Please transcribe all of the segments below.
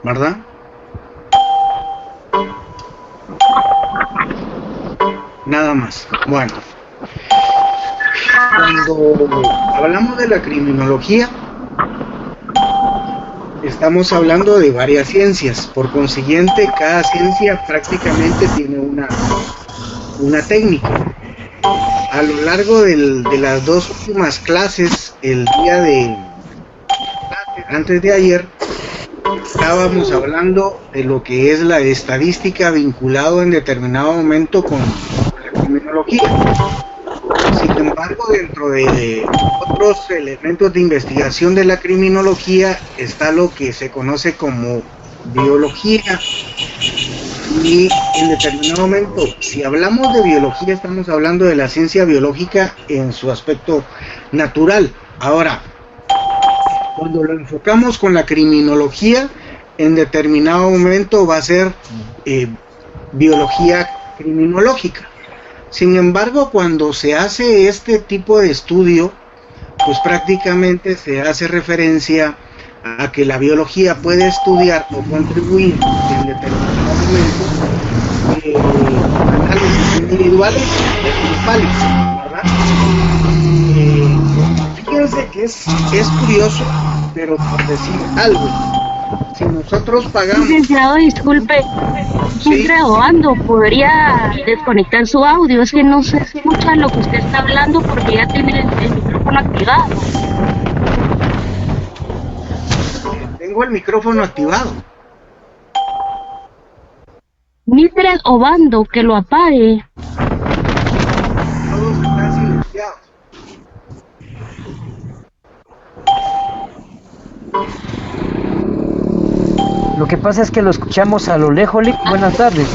¿verdad? Nada más. Bueno, cuando hablamos de la criminología, estamos hablando de varias ciencias. Por consiguiente, cada ciencia prácticamente tiene una técnica. A lo largo de las dos últimas clases, el día de antes de ayer, estábamos hablando de lo que es la estadística vinculado en determinado momento con la criminología. Sin embargo, dentro de otros elementos de investigación de la criminología está lo que se conoce como biología. Y en determinado momento, si hablamos de biología, estamos hablando de la ciencia biológica en su aspecto natural. Ahora, cuando lo enfocamos con la criminología, en determinado momento va a ser biología criminológica. Sin embargo, cuando se hace este tipo de estudio, pues prácticamente se hace referencia a que la biología puede estudiar o contribuir en determinado momento análisis individuales y grupales, ¿verdad? Fíjense que es curioso, pero por decir algo, si nosotros pagamos... Licenciado, disculpe, estoy grabando, ¿podría desconectar su audio? Es que no se escucha lo que usted está hablando porque ya tiene el micrófono activado. Tengo el micrófono activado. Mr. Obando, que lo apague. Todos están silenciados. Lo que pasa es que lo escuchamos a lo lejos. Buenas tardes.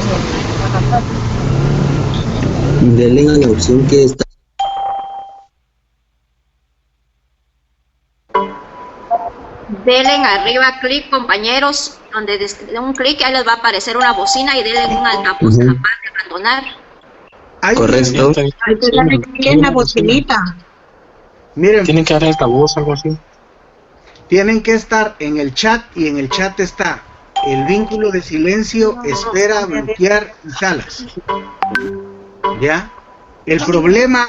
Denle a la opción que está. Denle arriba clic, compañeros, donde de un clic ahí les va a aparecer una bocina y denle un altavoz capaz de abandonar. Correcto. En la bocinita. Miren, Tienen que dar altavoz, algo así. tienen que estar en el chat y en el chat está el vínculo de silencio, espera, bloquear y salas. ¿Ya? El problema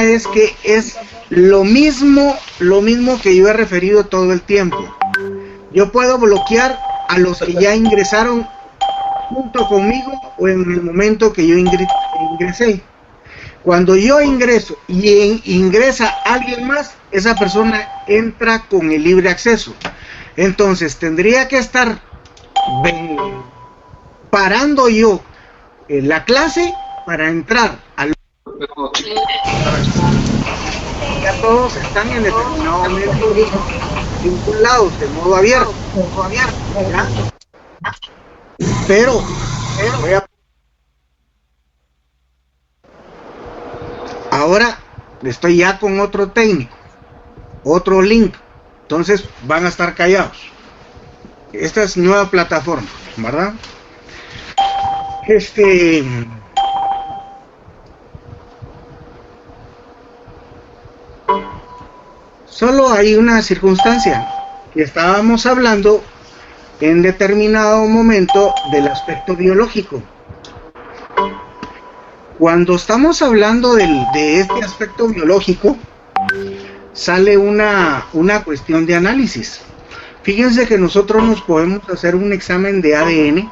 es que es lo mismo que yo he referido todo el tiempo. Yo puedo bloquear a los que ya ingresaron junto conmigo o en el momento que yo ingresé. Cuando yo ingreso y ingresa alguien más, esa persona entra con el libre acceso. Entonces tendría que estar parando yo la clase para entrar al... Ya todos están en determinado momento vinculados de modo abierto, ¿ya? Pero voy a... Ahora estoy ya con otro técnico, otro link, entonces van a estar callados. Esta es nueva plataforma, ¿verdad? Solo hay una circunstancia, que estábamos hablando en determinado momento del aspecto biológico. Cuando estamos hablando de este aspecto biológico, sale una cuestión de análisis. Fíjense que nosotros nos podemos hacer un examen de ADN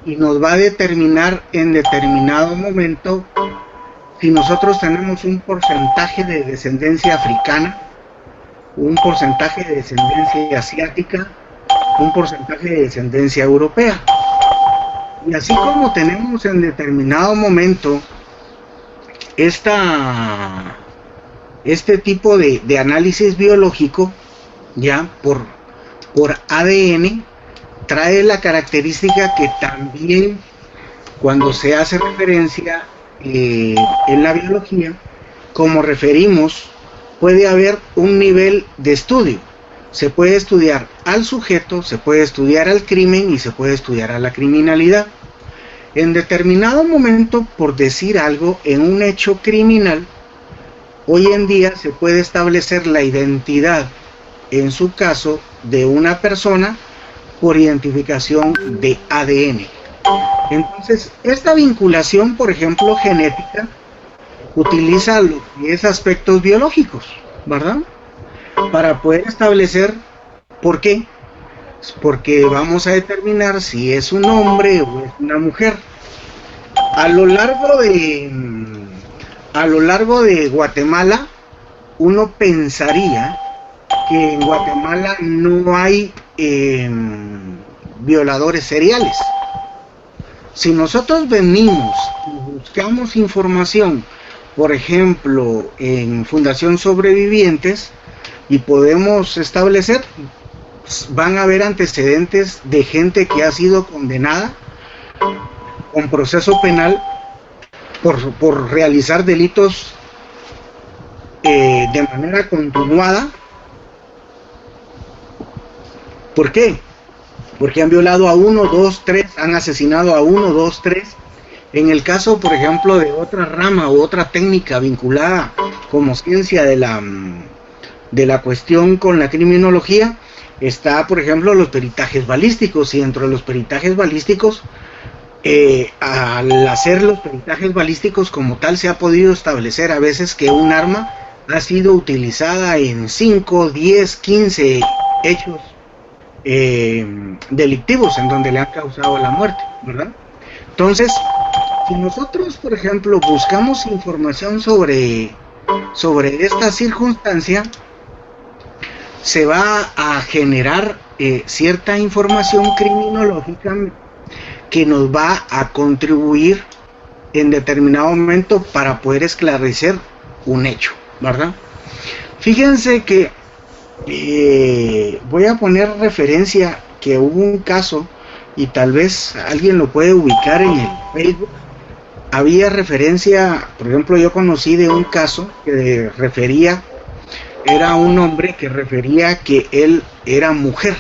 y nos va a determinar en determinado momento si nosotros tenemos un porcentaje de descendencia africana, un porcentaje de descendencia asiática, un porcentaje de descendencia europea. Y así como tenemos en determinado momento este tipo de análisis biológico, ya por ADN, trae la característica que también cuando se hace referencia en la biología, como referimos, puede haber un nivel de estudio. Se puede estudiar al sujeto, se puede estudiar al crimen y se puede estudiar a la criminalidad. En determinado momento, por decir algo, en un hecho criminal, hoy en día se puede establecer la identidad, en su caso, de una persona por identificación de ADN. Entonces, esta vinculación, por ejemplo, genética, utiliza lo que es aspectos biológicos, ¿verdad? Para poder establecer por qué. Porque vamos a determinar si es un hombre o es una mujer. A lo largo de Guatemala, uno pensaría que en Guatemala no hay violadores seriales. Si nosotros venimos y buscamos información, por ejemplo, en Fundación Sobrevivientes, y podemos establecer, van a haber antecedentes de gente que ha sido condenada con proceso penal por realizar delitos de manera continuada. ¿Por qué? Porque han violado a 1, 2, 3, han asesinado a 1, 2, 3. En el caso, por ejemplo, de otra rama o otra técnica vinculada como ciencia de la cuestión con la criminología, está, por ejemplo, los peritajes balísticos. Y dentro de los peritajes balísticos, al hacer los peritajes balísticos como tal, se ha podido establecer a veces que un arma ha sido utilizada en 5, 10, 15 hechos delictivos en donde le han causado la muerte, ¿verdad? Entonces, si nosotros, por ejemplo, buscamos información sobre esta circunstancia, se va a generar cierta información criminológica que nos va a contribuir en determinado momento para poder esclarecer un hecho, ¿verdad? Fíjense que voy a poner referencia que hubo un caso, y tal vez alguien lo puede ubicar en el Facebook. Había referencia, por ejemplo, yo conocí de un caso que refería, era un hombre que refería que él era mujer,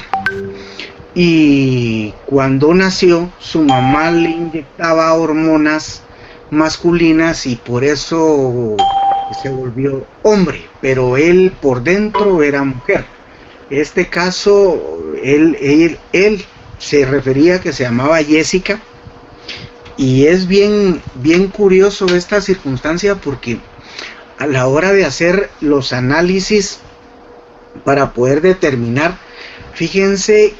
y cuando nació su mamá le inyectaba hormonas masculinas y por eso se volvió hombre, pero él por dentro era mujer. Este caso, él se refería que se llamaba Jessica, y es bien curioso esta circunstancia porque a la hora de hacer los análisis para poder determinar, fíjense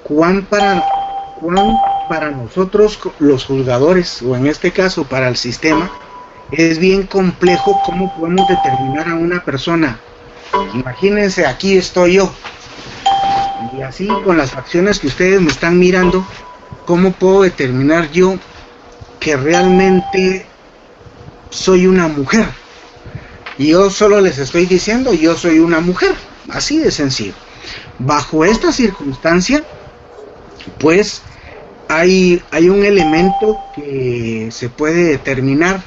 cuán para nosotros los juzgadores, o en este caso para el sistema, es bien complejo cómo podemos determinar a una persona. Imagínense, aquí estoy yo, y así con las facciones que ustedes me están mirando, ¿cómo puedo determinar yo que realmente soy una mujer? Y yo solo les estoy diciendo, yo soy una mujer, así de sencillo. Bajo esta circunstancia, pues hay un elemento que se puede determinar,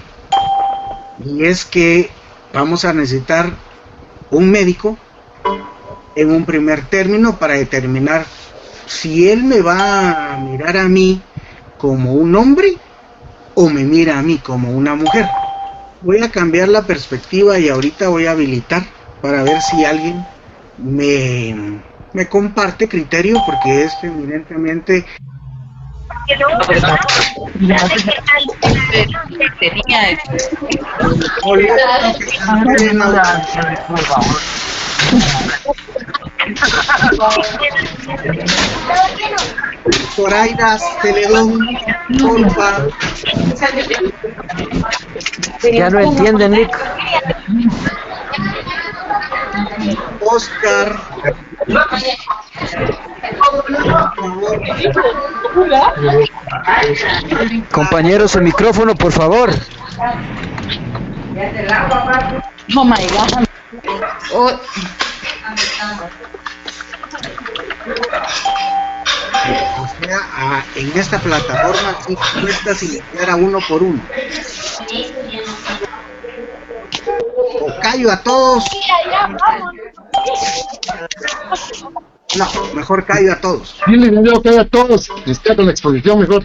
y es que vamos a necesitar un médico en un primer término para determinar si él me va a mirar a mí como un hombre o me mira a mí como una mujer. Voy a cambiar la perspectiva y ahorita voy a habilitar para ver si alguien me comparte criterio, porque es evidentemente Zoraida Celedón, porfa. Ya no entienden, Nick. Oscar. Compañeros, el micrófono, por favor. Oh my God. Oh. O sea, en esta plataforma sí cuesta silenciar a uno por uno. O callo a todos. No, mejor callo a todos. Dile, yo callo a todos. Está con la exposición mejor.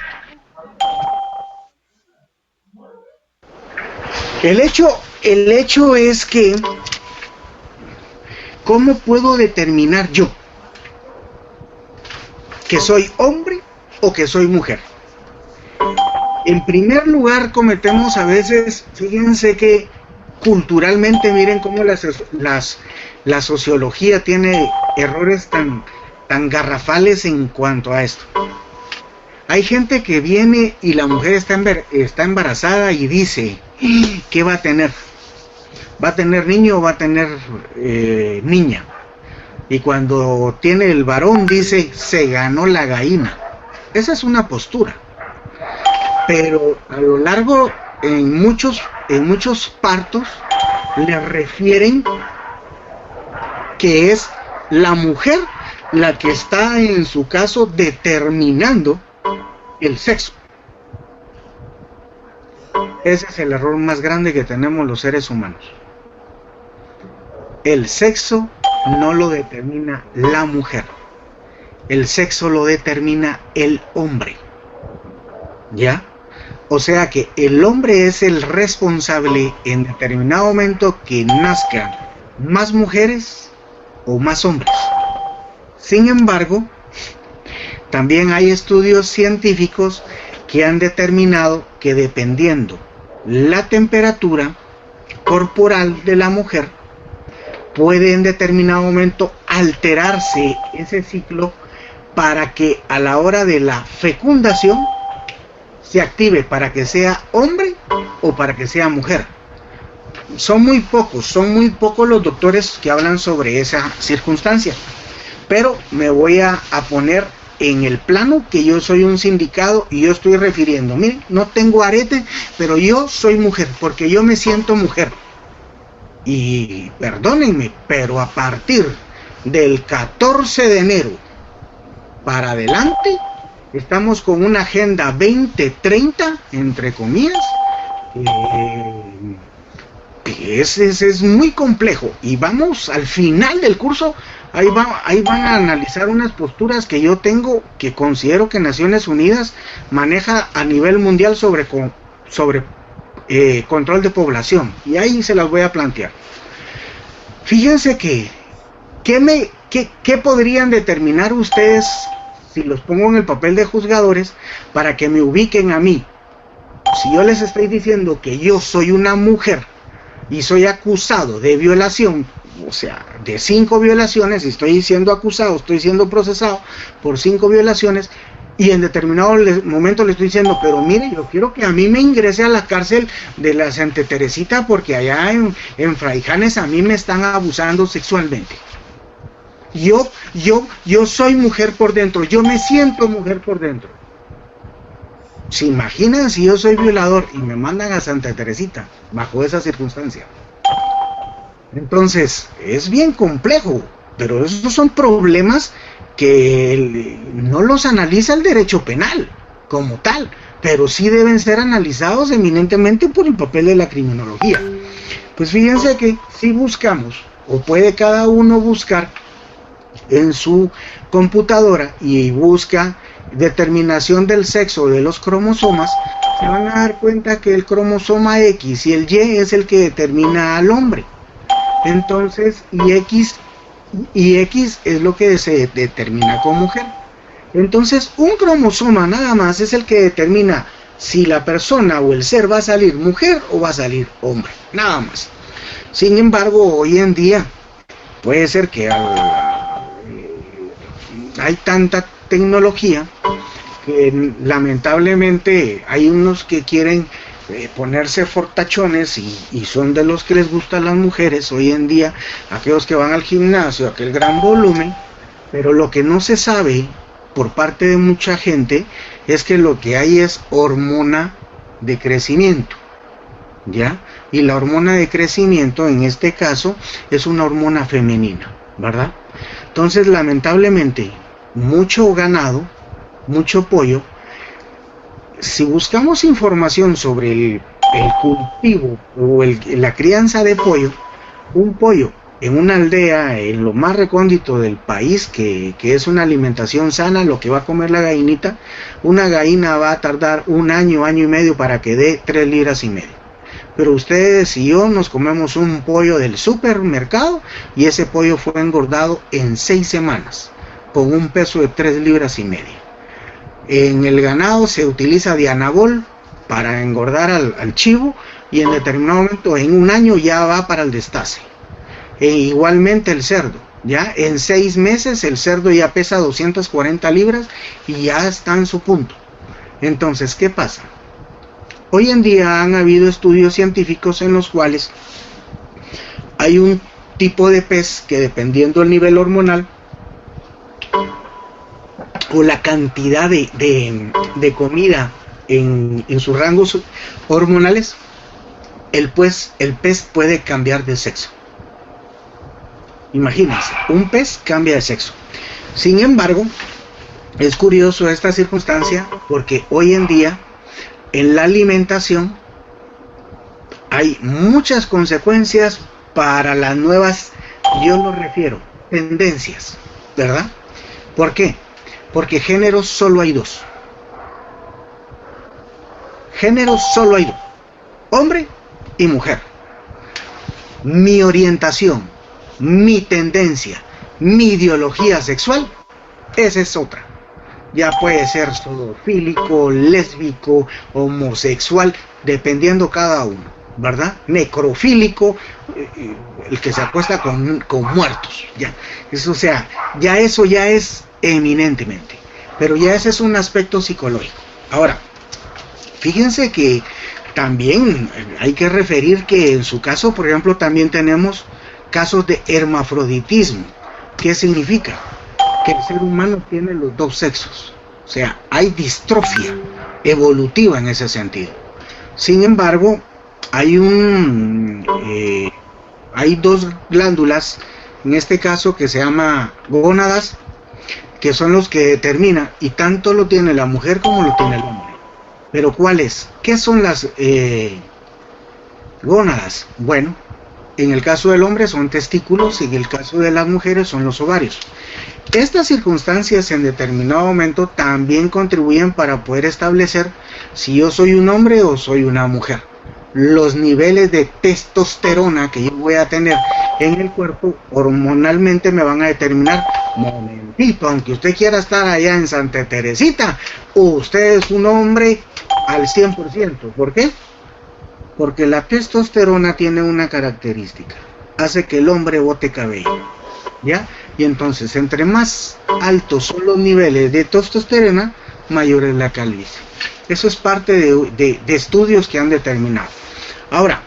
El hecho es que, ¿cómo puedo determinar yo que soy hombre o que soy mujer. En primer lugar, cometemos a veces, fíjense que culturalmente, miren cómo la sociología tiene errores tan garrafales en cuanto a esto. Hay gente que viene y la mujer está embarazada y dice, ¿qué va a tener? ¿Va a tener niño o va a tener niña? Y cuando tiene el varón dice, se ganó la gallina. Esa es una postura. Pero a lo largo, en muchos partos, le refieren que es la mujer la que está, en su caso, determinando el sexo. Ese es el error más grande que tenemos los seres humanos. El sexo no lo determina la mujer. El sexo lo determina el hombre. ¿Ya? O sea que el hombre es el responsable en determinado momento que nazcan más mujeres o más hombres. Sin embargo, también hay estudios científicos que han determinado que dependiendo la temperatura corporal de la mujer, puede en determinado momento alterarse ese ciclo para que a la hora de la fecundación se active para que sea hombre o para que sea mujer. Son muy pocos los doctores que hablan sobre esa circunstancia, pero me voy a poner en el plano que yo soy un sindicado y yo estoy refiriendo, miren, no tengo arete, pero yo soy mujer, porque yo me siento mujer. Y perdónenme, pero a partir del 14 de enero para adelante, estamos con una agenda 2030, entre comillas, que es muy complejo. Y vamos al final del curso, ahí van a analizar unas posturas que yo tengo, que considero que Naciones Unidas maneja a nivel mundial sobre control de población. Y ahí se las voy a plantear. Fíjense ¿qué podrían determinar ustedes, si los pongo en el papel de juzgadores, para que me ubiquen a mí? Si yo les estoy diciendo que yo soy una mujer y soy acusado de violación, o sea, de 5 violaciones, y estoy siendo acusado, estoy siendo procesado por 5 violaciones, y en determinado momento le estoy diciendo, pero mire, yo quiero que a mí me ingrese a la cárcel de la Santa Teresita porque allá en Fraijanes a mí me están abusando sexualmente. Yo soy mujer por dentro, yo me siento mujer por dentro. ¿Se imaginan si yo soy violador y me mandan a Santa Teresita bajo esa circunstancia? Entonces, es bien complejo, pero esos son problemas que no los analiza el derecho penal como tal, pero sí deben ser analizados eminentemente por el papel de la criminología. Pues fíjense que si buscamos, o puede cada uno buscar en su computadora y busca determinación del sexo de los cromosomas, se van a dar cuenta que el cromosoma X y el Y es el que determina al hombre. Entonces, y X es lo que se determina como mujer. Entonces, un cromosoma nada más es el que determina si la persona o el ser va a salir mujer o va a salir hombre, nada más. Sin embargo, hoy en día puede ser que hay tanta tecnología que lamentablemente hay unos que quieren ponerse fortachones y son de los que les gustan las mujeres hoy en día, aquellos que van al gimnasio, aquel gran volumen, pero lo que no se sabe por parte de mucha gente es que lo que hay es hormona de crecimiento, ¿ya? Y la hormona de crecimiento en este caso es una hormona femenina, ¿verdad? Entonces, lamentablemente, mucho ganado, mucho pollo. Si buscamos información sobre el cultivo o la crianza de pollo, un pollo en una aldea, en lo más recóndito del país, que es una alimentación sana, lo que va a comer la gallinita, una gallina va a tardar 1 año, año y medio para que dé 3,5 libras. Pero ustedes y yo nos comemos un pollo del supermercado y ese pollo fue engordado en 6 semanas. con un peso de 3,5 libras. En el ganado se utiliza Dianabol para engordar al chivo, y en determinado momento, en un año, ya va para el destace. E igualmente el cerdo, ya en 6 meses el cerdo ya pesa 240 libras y ya está en su punto. Entonces, ¿qué pasa? Hoy en día han habido estudios científicos en los cuales hay un tipo de pez que, dependiendo del nivel hormonal o la cantidad de comida en sus rangos hormonales, el pez puede cambiar de sexo. Imagínense, un pez cambia de sexo. Sin embargo, es curioso esta circunstancia porque hoy en día en la alimentación hay muchas consecuencias para las nuevas, yo lo refiero, tendencias, ¿verdad? ¿Por qué? Porque géneros solo hay 2. Géneros solo hay 2. Hombre y mujer. Mi orientación, mi tendencia, mi ideología sexual, esa es otra. Ya puede ser zoofílico, lésbico, homosexual, dependiendo cada uno, ¿verdad? Necrofílico, el que se acuesta con muertos, ya. Eso, o sea, ya eso ya es eminentemente, pero ya ese es un aspecto psicológico. Ahora, fíjense que también hay que referir que en su caso, por ejemplo, también tenemos casos de hermafroditismo. ¿Qué significa? Que el ser humano tiene los 2 sexos. O sea, hay distrofia evolutiva en ese sentido. Sin embargo, hay 2 glándulas, en este caso que se llama gónadas, que son los que determinan, y tanto lo tiene la mujer como lo tiene el hombre. Pero ¿cuáles? ¿Qué son las gónadas? Bueno, en el caso del hombre son testículos y en el caso de las mujeres son los ovarios. Estas circunstancias en determinado momento también contribuyen para poder establecer si yo soy un hombre o soy una mujer. Los niveles de testosterona que yo voy a tener en el cuerpo hormonalmente me van a determinar, momentito, aunque usted quiera estar allá en Santa Teresita, usted es un hombre al 100%. ¿Por qué? Porque la testosterona tiene una característica, hace que el hombre bote cabello, ¿ya? Y entonces, entre más altos son los niveles de testosterona, mayor es la calvicie. Eso es parte de estudios que han determinado. Ahora,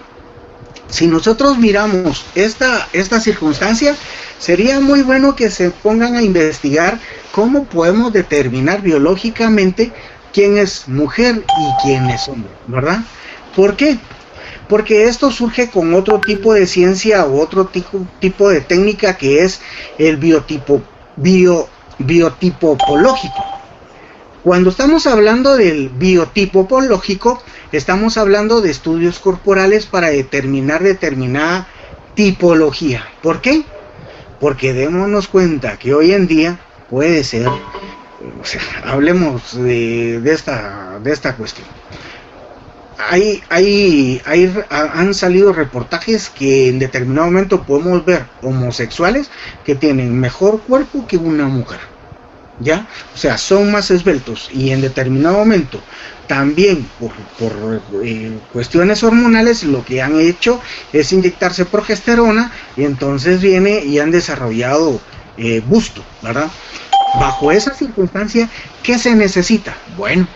si nosotros miramos esta circunstancia, sería muy bueno que se pongan a investigar cómo podemos determinar biológicamente quién es mujer y quién es hombre, ¿verdad? ¿Por qué? Porque esto surge con otro tipo de ciencia o otro tipo de técnica, que es el biotipológico. Cuando estamos hablando del biotipológico, estamos hablando de estudios corporales para determinar determinada tipología. ¿Por qué? Porque démonos cuenta que hoy en día puede ser, o sea, hablemos de esta cuestión. Han salido reportajes que en determinado momento podemos ver homosexuales que tienen mejor cuerpo que una mujer, ¿ya? O sea, son más esbeltos, y en determinado momento también por cuestiones hormonales lo que han hecho es inyectarse progesterona, y entonces viene y han desarrollado busto, ¿verdad? Bajo esa circunstancia, ¿qué se necesita? Bueno,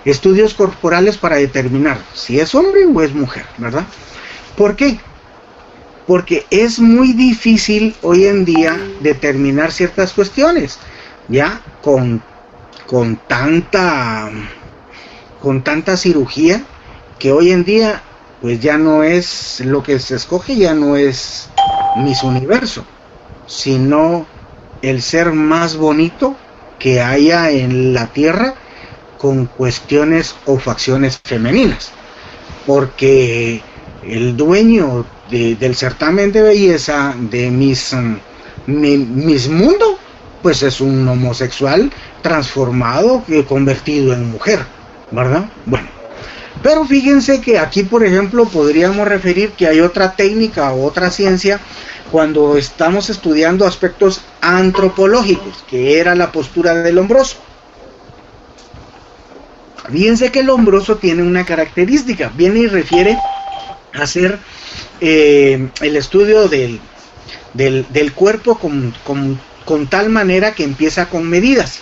estudios corporales para determinar si es hombre o es mujer, ¿verdad? ¿Por qué? Porque es muy difícil hoy en día determinar ciertas cuestiones, ya con tanta cirugía, que hoy en día pues ya no es lo que se escoge, ya no es Miss Universo, sino el ser más bonito que haya en la tierra, con cuestiones o facciones femeninas, porque el dueño del certamen de belleza de Miss Mundo, pues es un homosexual transformado, convertido en mujer, ¿verdad? Bueno, Pero fíjense que aquí, por ejemplo, podríamos referir que hay otra técnica o otra ciencia cuando estamos estudiando aspectos antropológicos, que era la postura del hombroso. Fíjense que el hombroso tiene una característica, viene y refiere a hacer el estudio del cuerpo con tal manera que empieza con medidas.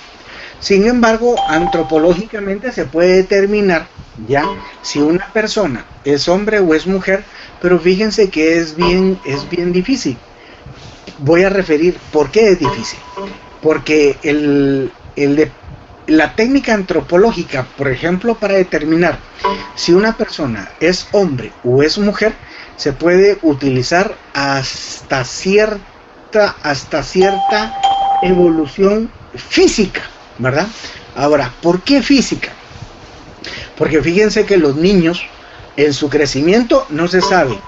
Sin embargo, antropológicamente se puede determinar ya si una persona es hombre o es mujer, pero fíjense que es bien difícil. Voy a referir por qué es difícil. Porque la técnica antropológica, por ejemplo, para determinar si una persona es hombre o es mujer, se puede utilizar hasta cierta evolución física, ¿verdad? Ahora, ¿por qué física? Porque fíjense que los niños, en su crecimiento, no se sabe,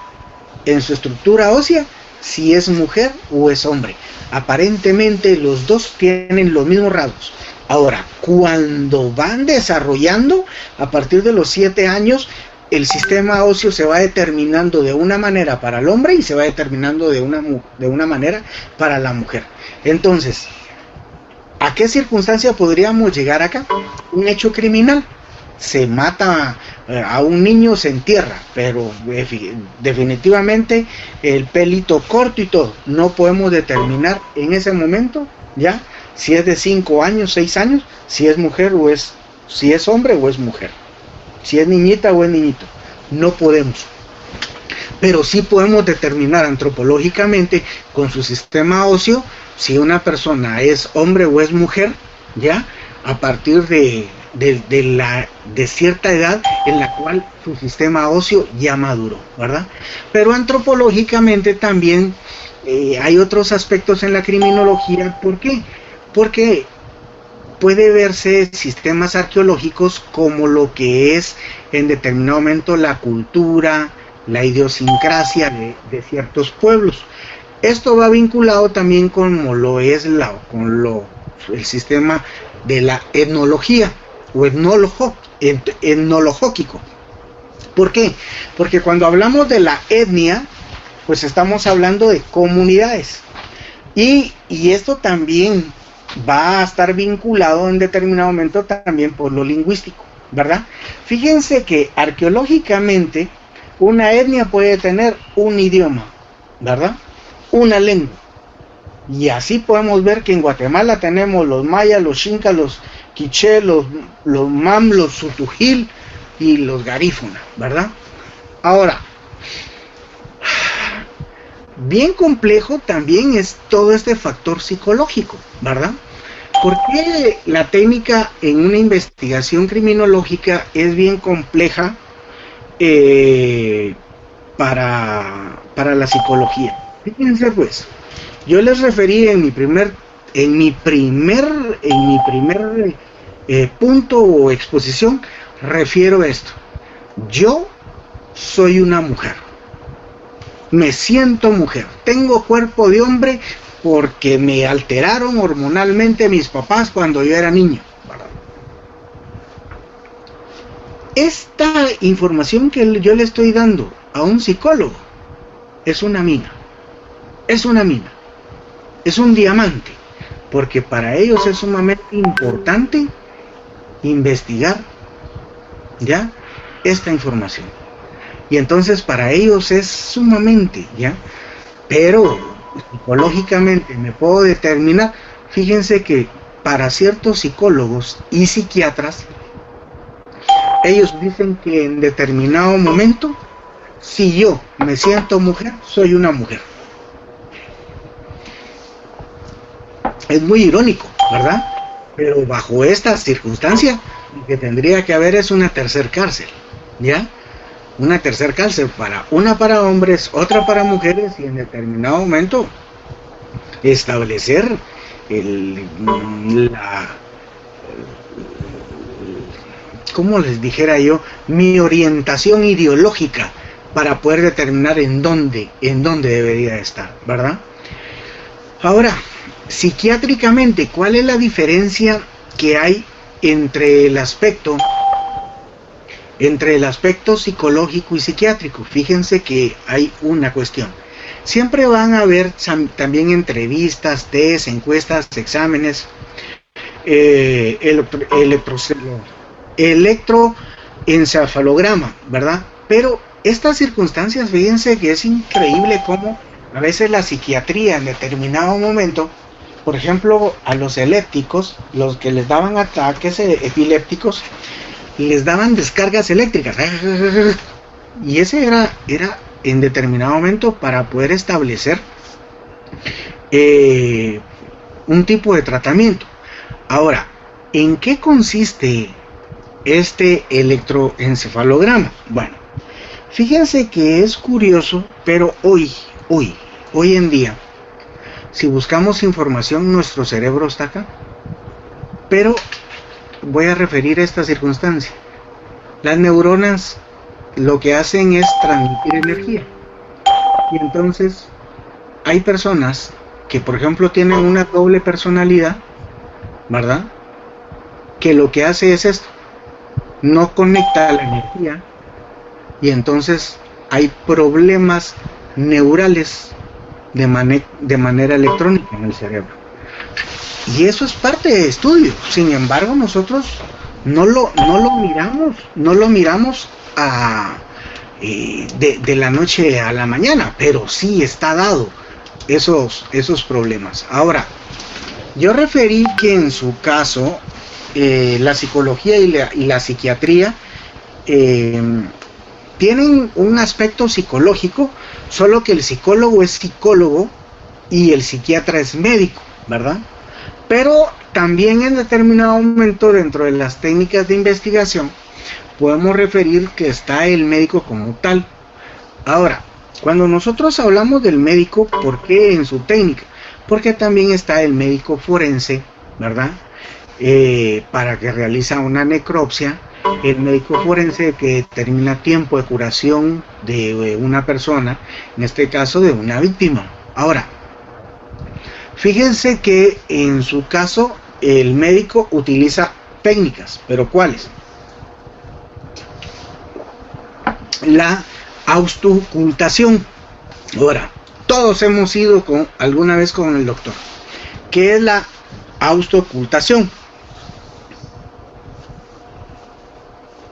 en su estructura ósea, si es mujer o es hombre. Aparentemente los dos tienen los mismos rasgos. Ahora, cuando van desarrollando, a partir de los 7 años, el sistema óseo se va determinando de una manera para el hombre y se va determinando de una manera para la mujer. Entonces, ¿a qué circunstancia podríamos llegar acá? Un hecho criminal. Se mata a un niño, se entierra, pero definitivamente el pelito corto y todo. No podemos determinar en ese momento, ya, si es de 5 años, 6 años, si es mujer o si es hombre o es mujer, si es niñita o es niñito. No podemos. Pero sí podemos determinar antropológicamente con su sistema óseo si una persona es hombre o es mujer, ya, a partir de cierta edad en la cual su sistema óseo ya maduró, ¿verdad? Pero antropológicamente también hay otros aspectos en la criminología. ¿Por qué? Porque puede verse sistemas arqueológicos como lo que es en determinado momento la cultura, la idiosincrasia de ciertos pueblos. Esto va vinculado también con lo es el sistema de la etnología o etnologóquico. ¿Por qué? Porque cuando hablamos de la etnia, pues estamos hablando de comunidades. Y esto también va a estar vinculado en determinado momento también por lo lingüístico, ¿verdad? Fíjense que arqueológicamente una etnia puede tener un idioma, ¿verdad? Una lengua. Y así podemos ver que en Guatemala tenemos los mayas, los xincas, los quiché, los mam, los sutujil y los garífuna, ¿verdad? Ahora, bien complejo también es todo este factor psicológico, ¿verdad? Porque la técnica en una investigación criminológica es bien compleja para la psicología. Fíjense pues, yo les referí en mi primer punto o exposición, refiero a esto. Yo soy una mujer, me siento mujer, tengo cuerpo de hombre porque me alteraron hormonalmente mis papás cuando yo era niño. Esta información que yo le estoy dando a un psicólogo es una mina, es un diamante, porque para ellos es sumamente importante investigar ya esta información. Y entonces para ellos es sumamente, ya, pero psicológicamente me puedo determinar. Fíjense que para ciertos psicólogos y psiquiatras, ellos dicen que en determinado momento, si yo me siento mujer, soy una mujer. Es muy irónico, ¿verdad? Pero bajo esta circunstancia, lo que tendría que haber es una tercer cárcel, ¿ya? Una tercer cárcel, una para hombres, otra para mujeres, y en determinado momento establecer ¿cómo les dijera yo? Mi orientación ideológica para poder determinar en dónde debería estar, ¿verdad? Ahora, psiquiátricamente, ¿cuál es la diferencia que hay entre el aspecto entre el aspecto psicológico y psiquiátrico. Fíjense que hay una cuestión. Siempre van a haber también entrevistas, test, encuestas, exámenes, electroencefalograma, ¿verdad? Pero estas circunstancias, fíjense que es increíble cómo a veces la psiquiatría en determinado momento, por ejemplo, a los epilépticos, los que les daban ataques epilépticos, les daban descargas eléctricas. Y ese era en determinado momento para poder establecer un tipo de tratamiento. Ahora, ¿en qué consiste este electroencefalograma? Bueno, fíjense que es curioso, pero hoy en día, si buscamos información, nuestro cerebro está acá. Pero voy a referir a esta circunstancia. Las neuronas lo que hacen es transmitir energía. Y entonces hay personas que, por ejemplo, tienen una doble personalidad, ¿verdad? Que lo que hace es esto: no conecta la energía, y entonces hay problemas neurales de manera electrónica en el cerebro. Y eso es parte de estudio. Sin embargo, nosotros no lo miramos de la noche a la mañana, pero sí está dado esos problemas. Ahora, yo referí que en su caso la psicología y la psiquiatría tienen un aspecto psicológico, solo que el psicólogo es psicólogo y el psiquiatra es médico, ¿verdad? Pero también en determinado momento, dentro de las técnicas de investigación, podemos referir que está el médico como tal. Ahora, cuando nosotros hablamos del médico, ¿por qué en su técnica? Porque también está el médico forense, ¿verdad? Para que realiza una necropsia, el médico forense que determina tiempo de curación de una persona, en este caso de una víctima. Ahora, fíjense que en su caso el médico utiliza técnicas, pero ¿cuáles? La auscultación. Ahora, todos hemos ido alguna vez con el doctor. ¿Qué es la auscultación?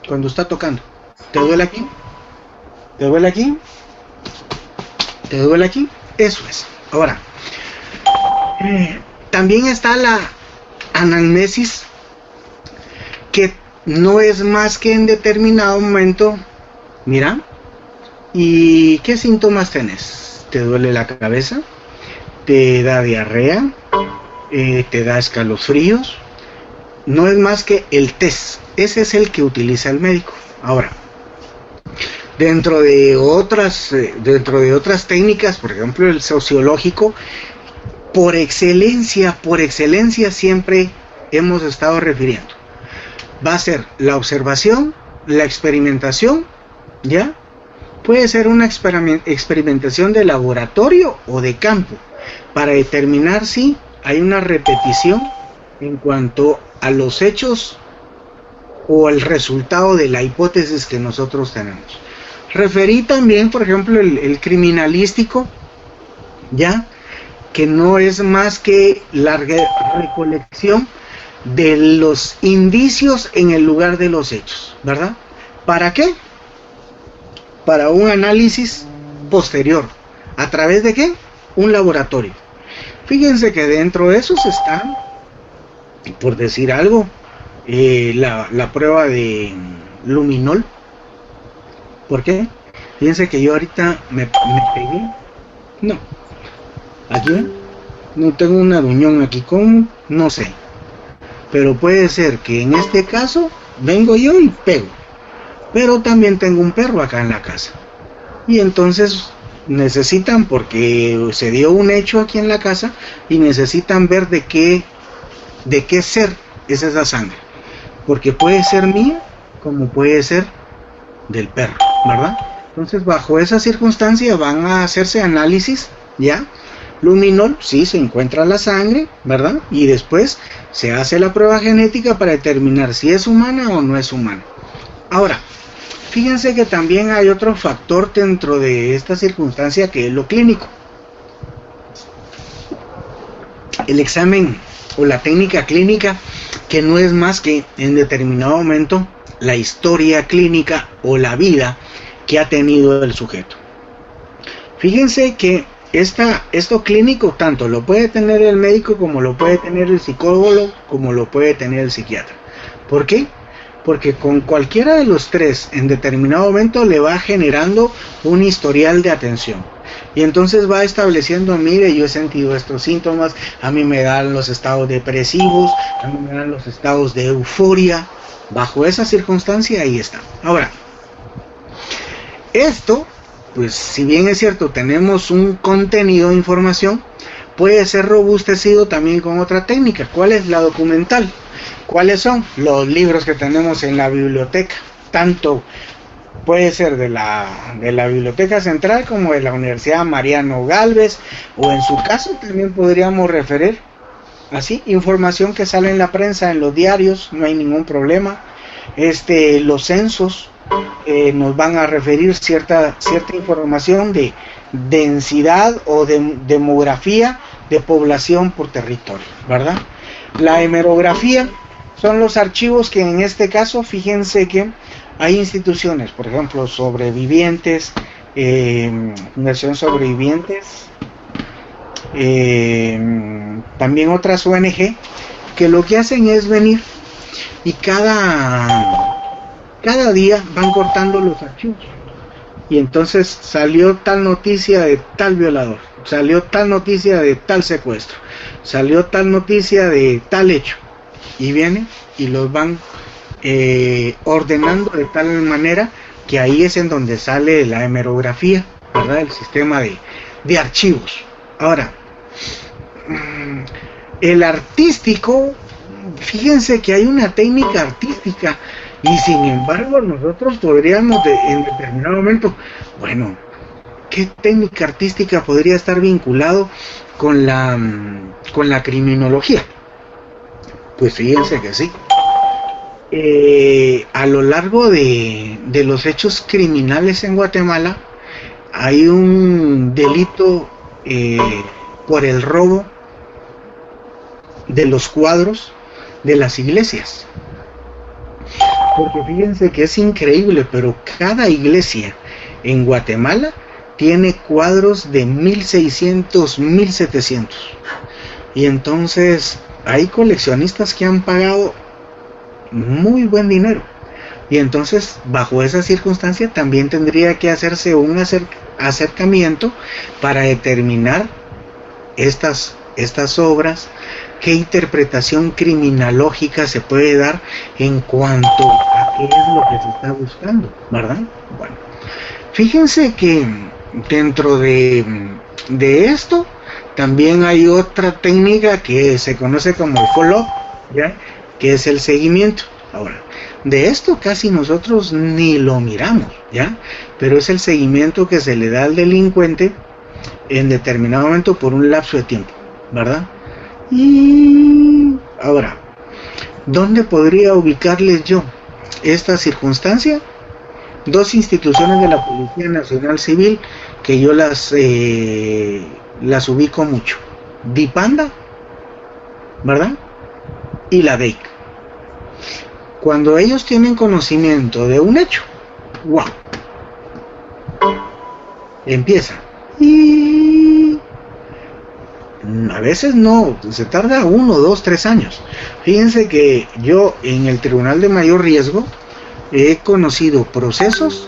Cuando está tocando, ¿te duele aquí? ¿Te duele aquí? ¿Te duele aquí? Eso es. Ahora, también está la anamnesis, que no es más que en determinado momento, mira, ¿y qué síntomas tenés? ¿Te duele la cabeza? ¿Te da diarrea? ¿Te da escalofríos? No es más que el test. Ese es el que utiliza el médico. Ahora, dentro de otras técnicas, por ejemplo el sociológico, por excelencia siempre hemos estado refiriendo, va a ser la observación, la experimentación, ¿ya? Puede ser una experimentación de laboratorio o de campo, para determinar si hay una repetición en cuanto a los hechos o el resultado de la hipótesis que nosotros tenemos. Referí también, por ejemplo, el criminalístico, ya, que no es más que la recolección de los indicios en el lugar de los hechos, ¿verdad? ¿Para qué? Para un análisis posterior. ¿A través de qué? Un laboratorio. Fíjense que dentro de esos están, por decir algo, la prueba de luminol. ¿Por qué? Fíjense que yo ahorita me pegué. No. Aquí no tengo un aruñón aquí, ¿cómo? No sé. Pero puede ser que en este caso vengo yo y pego. Pero también tengo un perro acá en la casa. Y entonces necesitan, porque se dio un hecho aquí en la casa, y necesitan ver de qué ser es esa sangre. Porque puede ser mía, como puede ser del perro, ¿verdad? Entonces, bajo esa circunstancia van a hacerse análisis, ¿ya? Luminol, sí, se encuentra la sangre, ¿verdad? Y después se hace la prueba genética para determinar si es humana o no es humana. Ahora, fíjense que también hay otro factor dentro de esta circunstancia que es lo clínico. El examen o la técnica clínica, que no es más que en determinado momento la historia clínica o la vida que ha tenido el sujeto. Fíjense que esto clínico tanto lo puede tener el médico como lo puede tener el psicólogo como lo puede tener el psiquiatra. ¿Por qué? Porque con cualquiera de los tres en determinado momento le va generando un historial de atención. Y entonces va estableciendo, mire, yo he sentido estos síntomas, a mí me dan los estados depresivos, a mí me dan los estados de euforia. Bajo esa circunstancia, ahí está. Ahora, esto, pues si bien es cierto, tenemos un contenido de información, puede ser robustecido también con otra técnica. ¿Cuál es? La documental. ¿Cuáles son? Los libros que tenemos en la biblioteca, tanto puede ser de la Biblioteca Central como de la Universidad Mariano Gálvez, o en su caso también podríamos referir así, información que sale en la prensa, en los diarios, no hay ningún problema. Los censos nos van a referir cierta información de densidad o de demografía de población por territorio, ¿verdad? La hemerografía son los archivos que en este caso, fíjense que hay instituciones, por ejemplo, Sobrevivientes, Fundación Sobrevivientes, también otras ONG, que lo que hacen es venir y cada día van cortando los archivos. Y entonces salió tal noticia de tal violador, salió tal noticia de tal secuestro, salió tal noticia de tal hecho, y vienen y los van ordenando de tal manera que ahí es en donde sale la hemerografía, ¿verdad? El sistema de archivos. Ahora, el artístico, fíjense que hay una técnica artística, y sin embargo nosotros podríamos en determinado momento, bueno, ¿qué técnica artística podría estar vinculado con la criminología? Pues fíjense que sí. A lo largo de los hechos criminales en Guatemala hay un delito por el robo de los cuadros de las iglesias. Porque fíjense que es increíble, pero cada iglesia en Guatemala tiene cuadros de 1600, 1700. Y entonces hay coleccionistas que han pagado muy buen dinero. Y entonces, bajo esa circunstancia, también tendría que hacerse un acercamiento para determinar estas obras, qué interpretación criminológica se puede dar en cuanto a qué es lo que se está buscando, ¿verdad? Bueno, fíjense que dentro de esto también hay otra técnica que se conoce como el follow-up, ¿ya? Que es el seguimiento. Ahora, de esto casi nosotros ni lo miramos, ¿ya? Pero es el seguimiento que se le da al delincuente en determinado momento por un lapso de tiempo, ¿verdad? Y ahora, ¿dónde podría ubicarles yo esta circunstancia? Dos instituciones de la Policía Nacional Civil que yo las ubico mucho: DIPANDA, ¿verdad? Y la DEIC. Cuando ellos tienen conocimiento de un hecho, ¡wow!, empieza. Y a veces no, se tarda 1, 2, 3 años. Fíjense que yo en el Tribunal de Mayor Riesgo he conocido procesos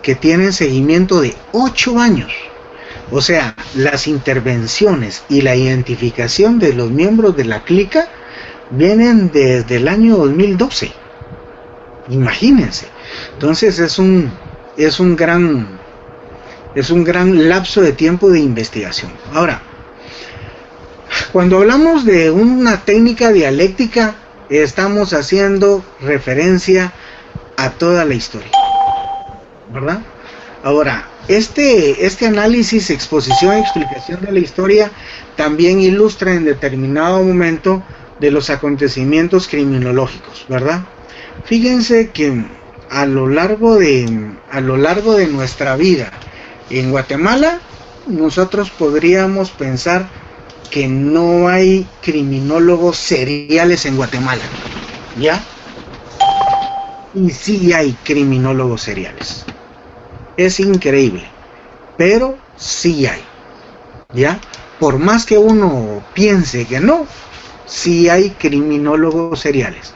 que tienen seguimiento de 8 años. O sea, las intervenciones y la identificación de los miembros de la clica vienen desde el año 2012. Imagínense. Entonces es un gran lapso de tiempo de investigación. Ahora, cuando hablamos de una técnica dialéctica, estamos haciendo referencia a toda la historia, ¿verdad? Ahora, este análisis, exposición y explicación de la historia también ilustra en determinado momento de los acontecimientos criminológicos, ¿verdad? Fíjense que a lo largo de nuestra vida en Guatemala, nosotros podríamos pensar que no hay criminólogos seriales en Guatemala, ¿ya? Y sí hay criminólogos seriales. Es increíble, pero sí hay, ¿ya? Por más que uno piense que no, sí hay criminólogos seriales.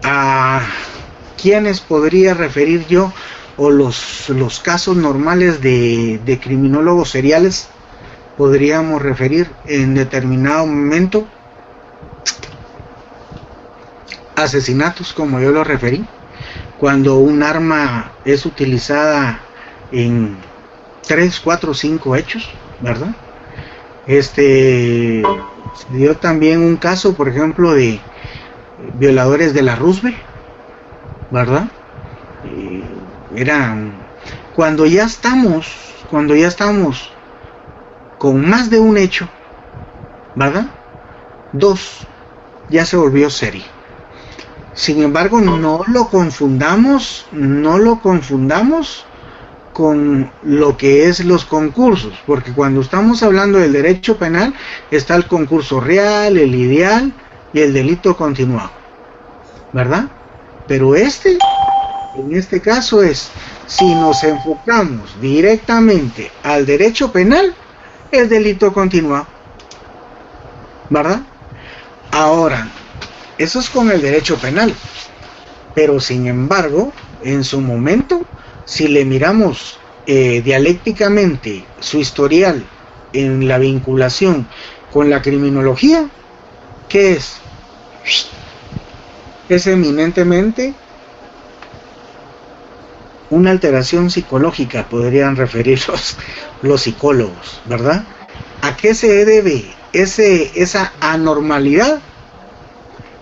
¿A quiénes podría referir yo? O los casos normales de criminólogos seriales podríamos referir en determinado momento: asesinatos, como yo lo referí, cuando un arma es utilizada en 3, 4, 5 hechos, ¿verdad? Se dio también un caso, por ejemplo, de violadores de la Roosevelt, ¿verdad? Eran cuando ya estamos con más de un hecho, ¿verdad? 2, ya se volvió serie. Sin embargo, no lo confundamos con lo que es los concursos, porque cuando estamos hablando del derecho penal está el concurso real, el ideal y el delito continuado, ¿verdad? Pero en este caso es, si nos enfocamos directamente al derecho penal, es delito continuado, ¿verdad? Ahora, eso es con el derecho penal, pero sin embargo, en su momento, si le miramos dialécticamente su historial en la vinculación con la criminología, ¿qué es? Es eminentemente una alteración psicológica, podrían referir los psicólogos, ¿verdad? ¿A qué se debe esa anormalidad?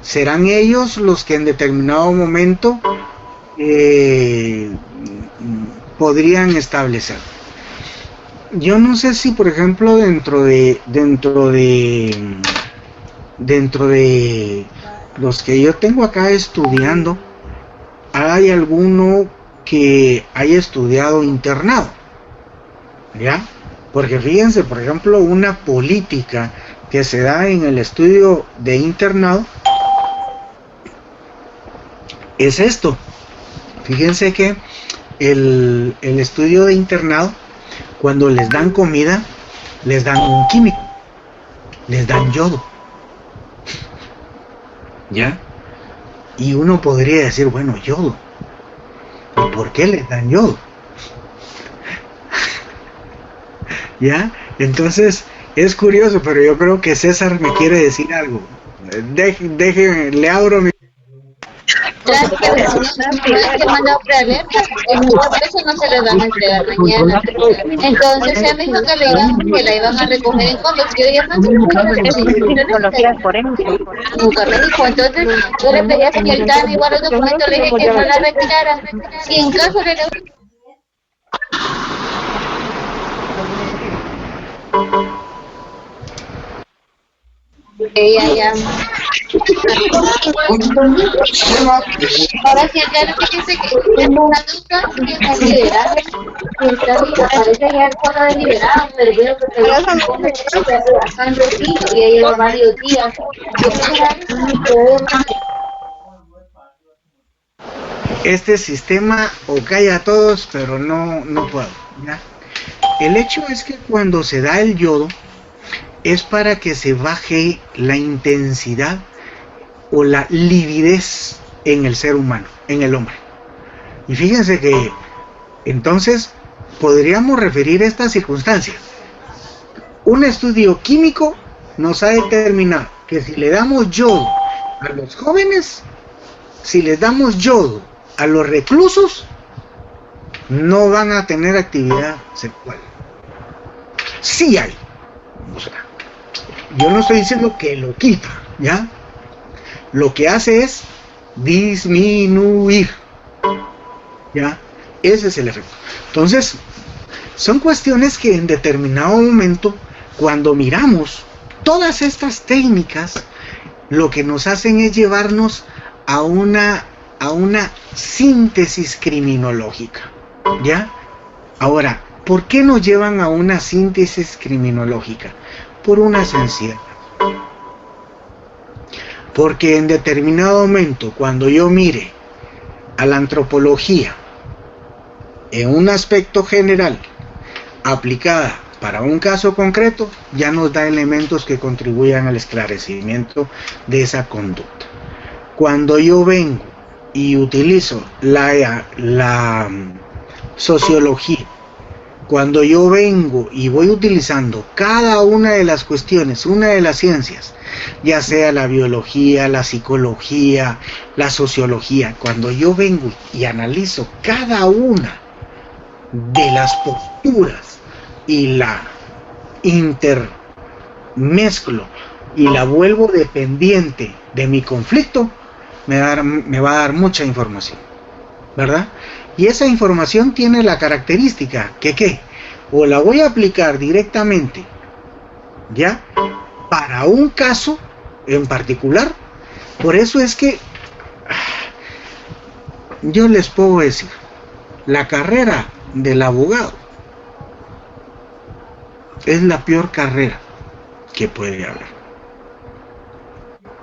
Serán ellos los que en determinado momento podrían establecer. Yo no sé si, por ejemplo, dentro de los que yo tengo acá estudiando, hay alguno que haya estudiado internado, ¿ya? Porque fíjense, por ejemplo, una política que se da en el estudio de internado es esto. Fíjense que el estudio de internado, cuando les dan comida, les dan un químico, les dan yodo, ¿ya? Y uno podría decir, bueno, yodo, ¿y por qué les dan yodo? ¿Ya? Entonces, es curioso, pero yo creo que César me quiere decir algo. Le abro mi... que mandado prealerta, por eso no se le van a entregar mañana. Entonces ella me dijo que la iban a recoger en fondos. Yo ya no sé nunca me dijo. Entonces yo le pedí a señorita igual los documentos, le dije que no la retirara. Si en caso de ella ya. Ahora sí, ya fíjense que tengo una duda que es liberar. Parece ya el cuadro de liberar, pero veo que se y ya lleva varios días. Este sistema o calla a todos, pero no puedo, ¿ya? El hecho es que cuando se da el yodo, es para que se baje la intensidad o la lividez en el ser humano, en el hombre. Y fíjense que entonces podríamos referir esta circunstancia. Un estudio químico nos ha determinado que si le damos yodo a los jóvenes, si les damos yodo a los reclusos, no van a tener actividad sexual. Sí hay. O sea, yo no estoy diciendo que lo quita, ¿ya? Lo que hace es disminuir, ¿ya? Ese es el efecto. Entonces, son cuestiones que en determinado momento, cuando miramos todas estas técnicas, lo que nos hacen es llevarnos a una síntesis criminológica, ¿ya? Ahora, ¿por qué nos llevan a una síntesis criminológica? Por una sencilla. Porque en determinado momento, cuando yo mire a la antropología en un aspecto general, aplicada para un caso concreto, ya nos da elementos que contribuyan al esclarecimiento de esa conducta. Cuando yo vengo y utilizo la sociología, cuando yo vengo y voy utilizando cada una de las cuestiones, una de las ciencias, ya sea la biología, la psicología, la sociología, cuando yo vengo y analizo cada una de las posturas y la intermezclo y la vuelvo dependiente de mi conflicto, me va a dar mucha información, ¿verdad? Y esa información tiene la característica que o la voy a aplicar directamente, ¿ya? Para un caso en particular. Por eso es que yo les puedo decir, la carrera del abogado es la peor carrera que puede haber,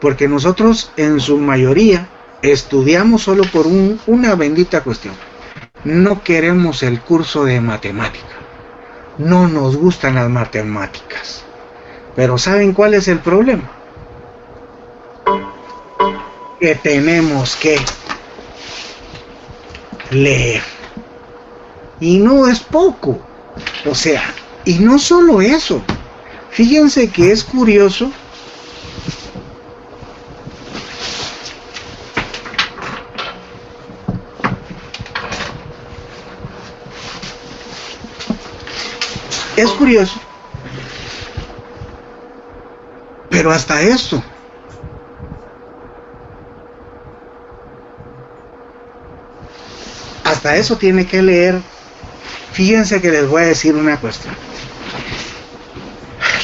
porque nosotros en su mayoría estudiamos solo por una bendita cuestión: no queremos el curso de matemática, no nos gustan las matemáticas. Pero ¿saben cuál es el problema? Que tenemos que leer, y no es poco. O sea, y no solo eso, fíjense que es curioso pero hasta esto tiene que leer. Fíjense que les voy a decir una cuestión.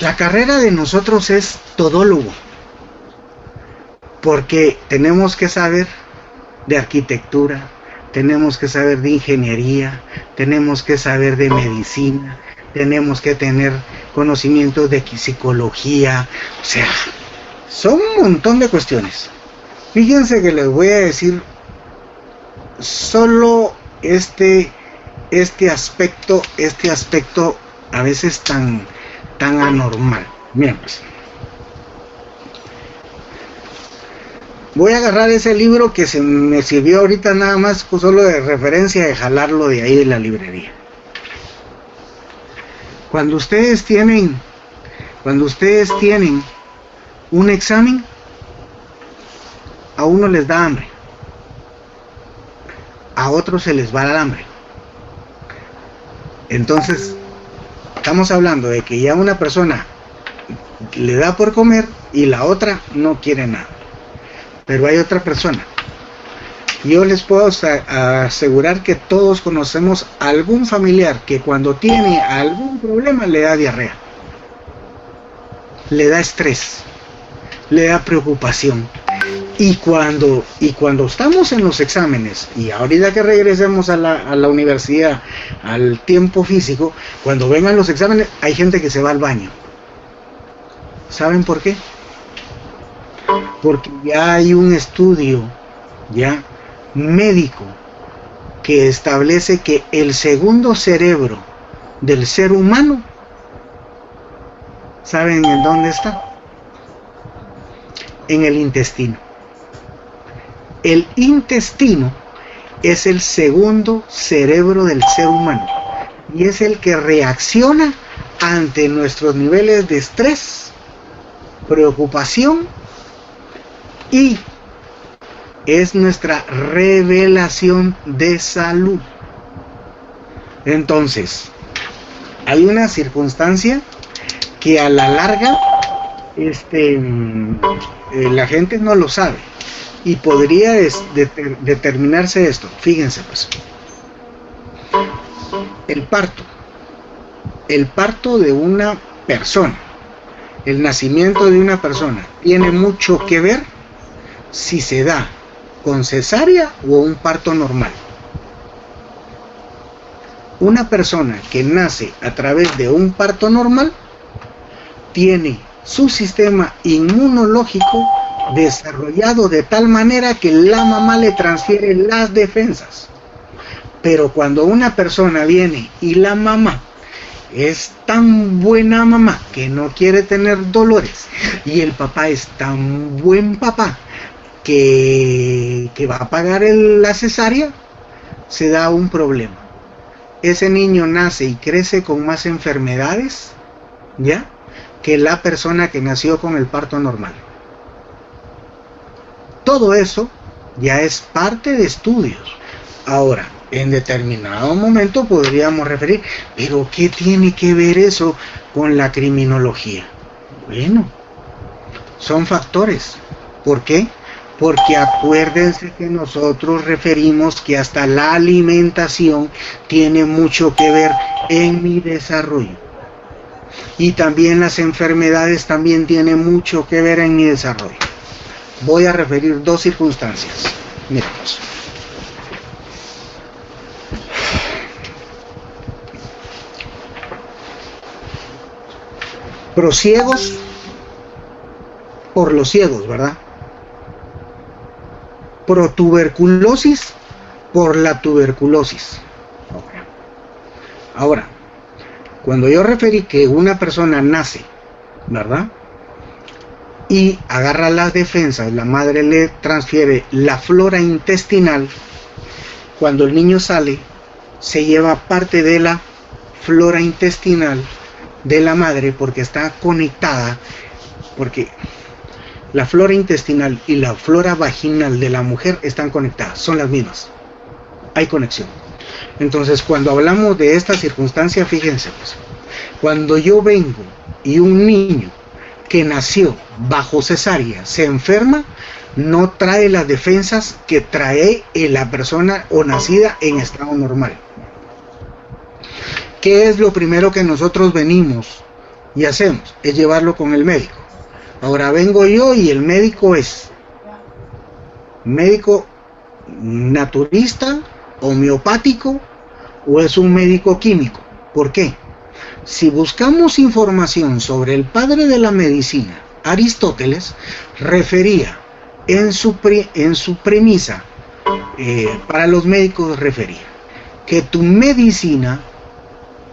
La carrera de nosotros es todólogo, porque tenemos que saber de arquitectura, tenemos que saber de ingeniería, tenemos que saber de medicina, tenemos que tener conocimientos de psicología. O sea, son un montón de cuestiones. Fíjense que les voy a decir solo este aspecto a veces tan anormal. Miren, pues, voy a agarrar ese libro que se me sirvió ahorita nada más solo de referencia, de jalarlo de ahí de la librería. Cuando ustedes tienen un examen, a uno les da hambre, a otros se les va el hambre. Entonces, estamos hablando de que ya una persona le da por comer y la otra no quiere nada. Pero hay otra persona. Yo les puedo asegurar que todos conocemos algún familiar que cuando tiene algún problema le da diarrea, le da estrés, le da preocupación. Y cuando estamos en los exámenes, y ahorita que regresemos a la universidad, al tiempo físico, cuando vengan los exámenes, hay gente que se va al baño. ¿Saben por qué? Porque ya hay un estudio médico que establece que el segundo cerebro del ser humano, ¿saben en dónde está? En el intestino. El intestino es el segundo cerebro del ser humano y es el que reacciona ante nuestros niveles de estrés, preocupación, y es nuestra revelación de salud. Entonces, hay una circunstancia que a la larga la gente no lo sabe, y podría determinarse esto. Fíjense pues, el parto de una persona, el nacimiento de una persona tiene mucho que ver si se da con cesárea o un parto normal. Una persona que nace a través de un parto normal tiene su sistema inmunológico desarrollado de tal manera que la mamá le transfiere las defensas. Pero cuando una persona viene y la mamá es tan buena mamá que no quiere tener dolores, y el papá es tan buen papá que va a pagar la cesárea, se da un problema. Ese niño nace y crece con más enfermedades, ¿ya?, que la persona que nació con el parto normal. Todo eso ya es parte de estudios. Ahora, en determinado momento podríamos referir, pero ¿qué tiene que ver eso con la criminología? Bueno, son factores. ¿Por qué? Porque acuérdense que nosotros referimos que hasta la alimentación tiene mucho que ver en mi desarrollo. Y también las enfermedades también tienen mucho que ver en mi desarrollo. Voy a referir dos circunstancias. Miremos. Prosiegos por los ciegos, ¿verdad? Protuberculosis por la tuberculosis. Ahora, cuando yo referí que una persona nace, ¿verdad?, y agarra las defensas, la madre le transfiere la flora intestinal, cuando el niño sale, se lleva parte de la flora intestinal de la madre porque está conectada, porque la flora intestinal y la flora vaginal de la mujer están conectadas, son las mismas, hay conexión. Entonces, cuando hablamos de esta circunstancia, fíjense, pues, cuando yo vengo y un niño que nació bajo cesárea se enferma, no trae las defensas que trae la persona o nacida en estado normal. ¿Qué es lo primero que nosotros venimos y hacemos? Es llevarlo con el médico. Ahora vengo yo y el médico es médico naturista, homeopático, o es un médico químico. ¿Por qué? Si buscamos información sobre el padre de la medicina, Aristóteles refería en su premisa, para los médicos refería que tu medicina,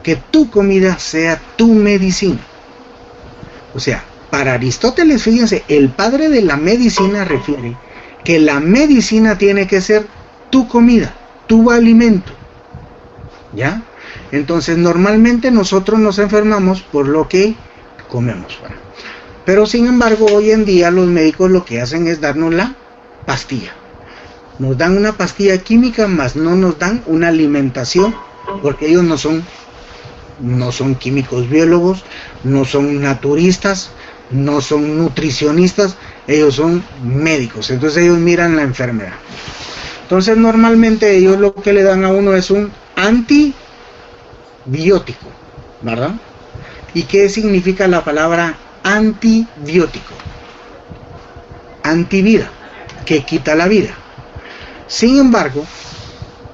que tu comida sea tu medicina. O sea, para Aristóteles, fíjense, el padre de la medicina refiere que la medicina tiene que ser tu comida, tu alimento, ¿ya? Entonces, normalmente nosotros nos enfermamos por lo que comemos. Pero, sin embargo, hoy en día los médicos lo que hacen es darnos la pastilla. Nos dan una pastilla química, más no nos dan una alimentación, porque ellos no son químicos biólogos, no son naturistas, no son nutricionistas, ellos son médicos. Entonces ellos miran la enfermedad. Entonces normalmente ellos lo que le dan a uno es un antibiótico, ¿verdad? ¿Y qué significa la palabra antibiótico? Antivida, que quita la vida. Sin embargo,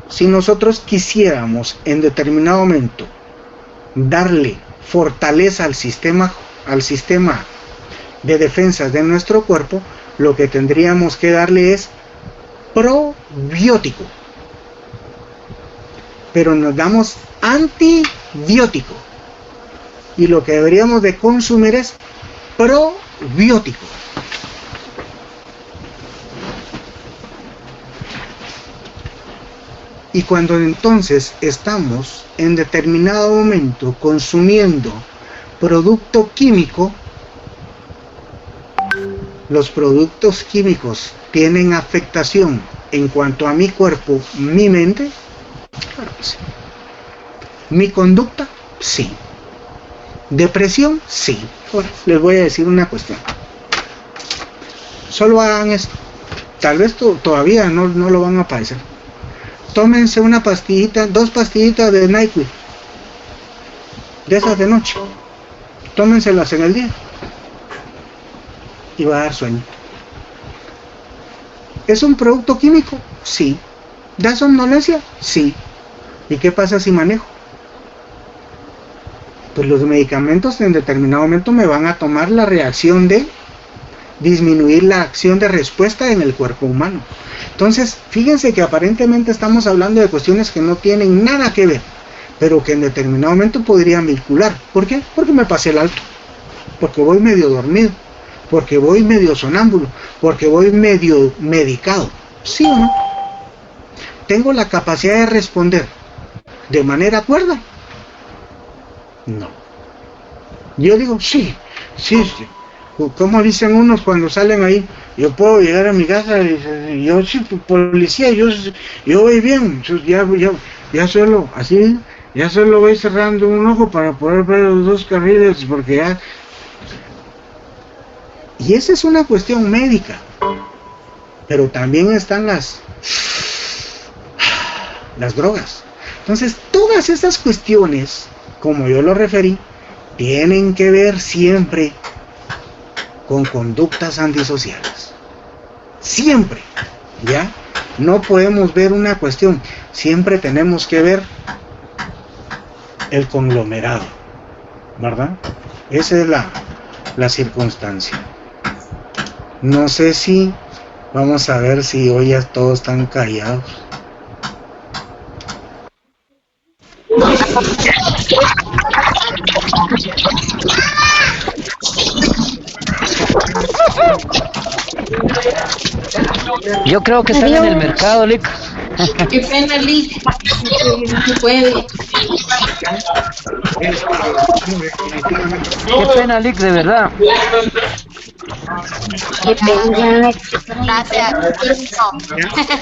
si nosotros quisiéramos en determinado momento darle fortaleza al sistema de defensas de nuestro cuerpo, lo que tendríamos que darle es probiótico. Pero nos damos antibiótico. Y lo que deberíamos de consumir es probiótico. Y cuando entonces estamos en determinado momento consumiendo producto químico, los productos químicos tienen afectación en cuanto a mi cuerpo, mi mente, claro que sí. Mi conducta, sí. Depresión, sí. Ahora les voy a decir una cuestión. Solo hagan esto. Tal vez todavía no lo van a padecer. Tómense una pastillita, 2 pastillitas de NyQuil, de esas de noche. Tómenselas en el día y va a dar sueño. ¿Es un producto químico? Sí. ¿Da somnolencia? Sí. ¿Y qué pasa si manejo? Pues los medicamentos en determinado momento me van a tomar la reacción de disminuir la acción de respuesta en el cuerpo humano. Entonces, fíjense que aparentemente estamos hablando de cuestiones que no tienen nada que ver, pero que en determinado momento podrían vincular. ¿Por qué? Porque me pasé el alto, porque voy medio dormido, porque voy medio sonámbulo, porque voy medio medicado. ¿Sí o no? ¿Tengo la capacidad de responder de manera cuerda? No. Yo digo, sí. Como dicen unos cuando salen ahí, yo puedo llegar a mi casa y yo sí, policía, yo voy bien, ya solo, así, ya solo voy cerrando un ojo para poder ver los dos carriles, porque ya... Y esa es una cuestión médica, pero también están las drogas. Entonces, todas estas cuestiones, como yo lo referí, tienen que ver siempre con conductas antisociales. Siempre, ¿ya? No podemos ver una cuestión, siempre tenemos que ver el conglomerado, ¿verdad? Esa es la circunstancia. No sé si, vamos a ver si hoy ya todos están callados. Yo creo que están en el mercado, Lick. Qué pena, Lick. No se puede. Qué pena, Lick, de verdad. Qué pena.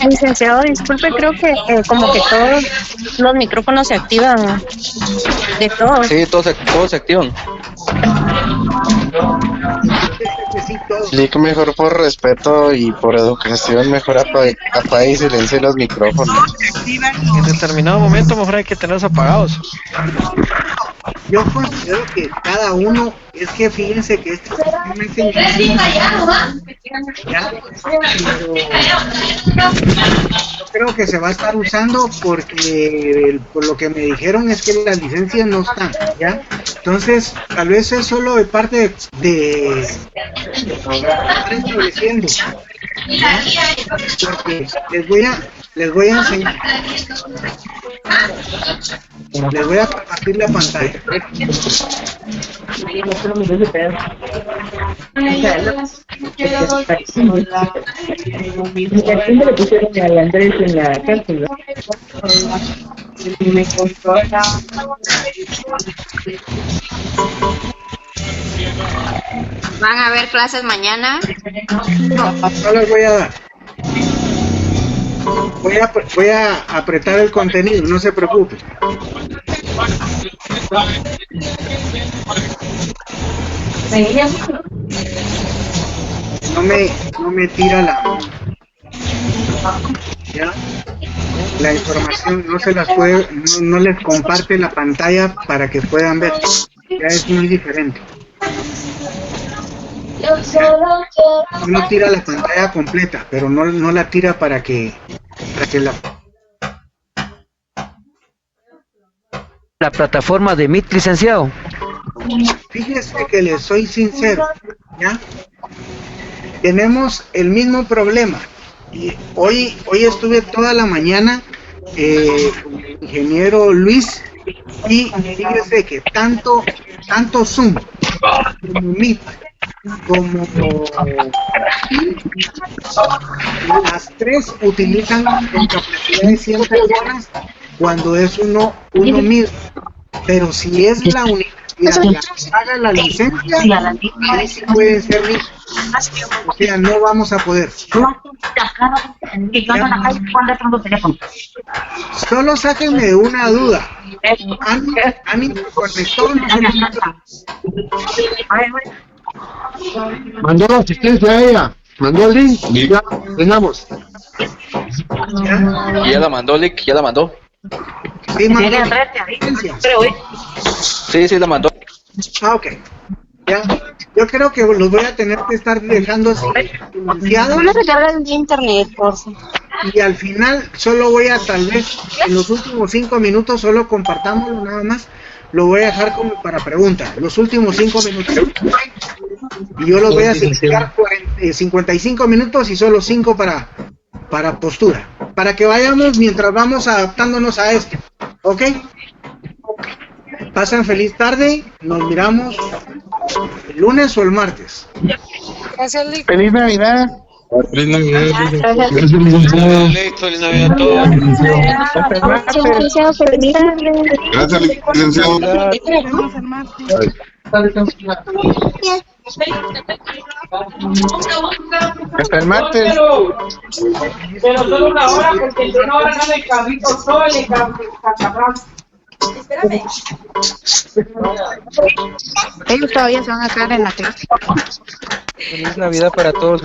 Licenciado, disculpe, creo que como que todos los micrófonos se activan de todos. Sí, todos se activan. Lick, mejor por respeto y por educación, mejor apague y silencie los micrófonos. En determinado momento mejor hay que tenerlos apagados. Yo considero que cada uno, es que fíjense que este yo creo que se va a estar usando porque por lo que me dijeron es que las licencias no están, ¿ya? Entonces, tal vez es solo de parte de estar estableciendo, ¿ya? Porque les voy a enseñar. Les voy a compartir la pantalla. ¿Van a haber clases mañana? No les voy a dar. Voy a apretar el contenido, no se preocupe. No me tira la información, no se las puede, no les comparte la pantalla para que puedan ver. Ya es muy diferente. Uno tira la pantalla completa, pero no la tira para que la plataforma de Meet, licenciado. Fíjese que les soy sincero, ¿ya? Tenemos el mismo problema. Y hoy estuve toda la mañana con el ingeniero Luis y fíjese que tanto Zoom como Meet como las tres utilizan con capacidad de 100 personas cuando es uno mismo, pero si es la universidad la que paga la licencia, ahí sí puede ser mismo. O sea, no vamos a poder. Solo sáquenme de una duda. ¿Han interconectado? Mandó la asistencia a ella, mandó el link y ya tengamos. Y ya la mandó, Lick, ya la mandó. Sí, mandó. Sí, la mandó. Ah, ok. Ya, yo creo que los voy a tener que estar dejando así silenciados. Vamos a recargar el internet, por favor. Y al final solo voy a, tal vez en los últimos 5 minutos, solo compartámoslo nada más. Lo voy a dejar como para pregunta, los últimos 5 minutos. Y yo los voy a silenciar 55 minutos y solo 5 para postura. Para que vayamos mientras vamos adaptándonos a esto. ¿Ok? Pasen feliz tarde. Nos miramos el lunes o el martes. Feliz Navidad. Feliz Navidad. Feliz Navidad a todos. Gracias, licenciado. Hasta el martes. Pero solo una hora, porque si no, ahora sale el carrito solo y el cachabrán. Espérame. Ellos todavía se van a quedar en la clase. Feliz Navidad para todos.